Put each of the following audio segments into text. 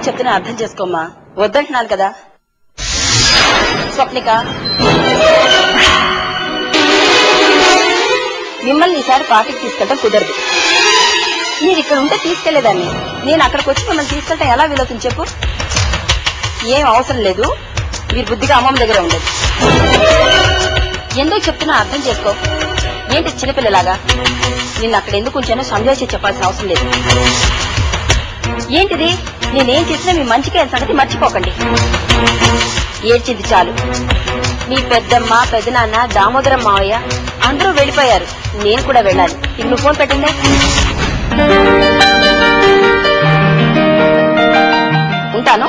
చెప్తున్నా అర్థం చేసుకోమ్మా. వద్దంటున్నాను కదా. స్వప్నిక, మిమ్మల్ని ఈసారి పార్టీకి తీసుకెళ్ళడం కుదరదు. మీరు ఇక్కడ ఉంటే తీసుకెళ్లేదాన్ని. నేను అక్కడికి వచ్చి మిమ్మల్ని తీసుకెళ్ళటం ఎలా వీలవుతుంది చెప్పు? ఏం అవసరం లేదు. మీరు బుద్ధిగా అమ్మమ్మ దగ్గర ఉండదు. ఎందుకు చెప్తున్నా అర్థం చేసుకో. ఏంటి చిన్నపిల్లలాగా? నిన్ను అక్కడ ఎందుకు ఉంచానో సందేశం చెప్పాల్సిన అవసరం లేదు. ఏంటిది? నేనేం చేసినా మీ మంచికే సంగతి మర్చిపోకండి. ఏడ్చింది చాలు. మీ పెద్దమ్మ, పెద్దనాన్న, దామోదరం మావయ్య అందరూ వెళ్ళిపోయారు. నేను కూడా వెళ్ళాలి. ఇప్పుడు ఫోన్ పెట్టండి. ఉంటాను.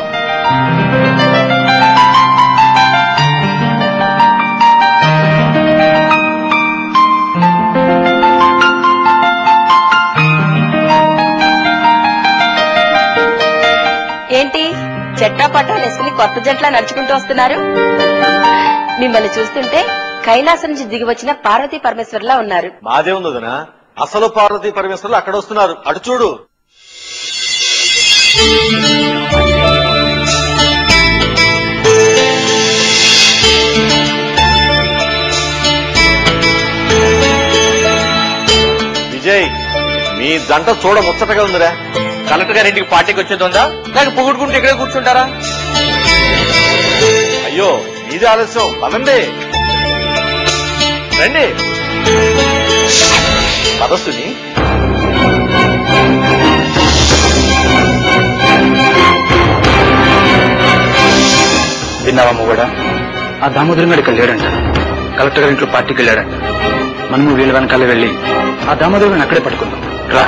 ఏంటి చెట్టాపట్టాలు వేసుకుని కొత్త జట్లా నడుచుకుంటూ వస్తున్నారు? మిమ్మల్ని చూస్తుంటే కైలాసం నుంచి దిగి వచ్చిన పార్వతీ పరమేశ్వర్లా ఉన్నారు. మాదే ఉందనా? అసలు పార్వతీ పరమేశ్వర్లు అక్కడ వస్తున్నారు. అటు చూడు. విజయ్, మీ జంట చూడ ముచ్చటగా ఉందిరా. కలెక్టర్ గారి ఇంటికి పార్టీకి వచ్చేదా? నాకు పొగుడుకుంటే ఇక్కడే కూర్చుంటారా? అయ్యో, మీదే ఆలస్యం. పదండి, రండి. పదస్సుని విన్నావమ్మ కూడా? ఆ దామోదరం గారు ఇక్కడ లేడంట. కలెక్టర్ గారి ఇంట్లో పార్టీకి వెళ్ళాడంట. మనము వీళ్ళ వెనకాల వెళ్ళి ఆ దామోదరం అక్కడే పట్టుకుందాం. రా.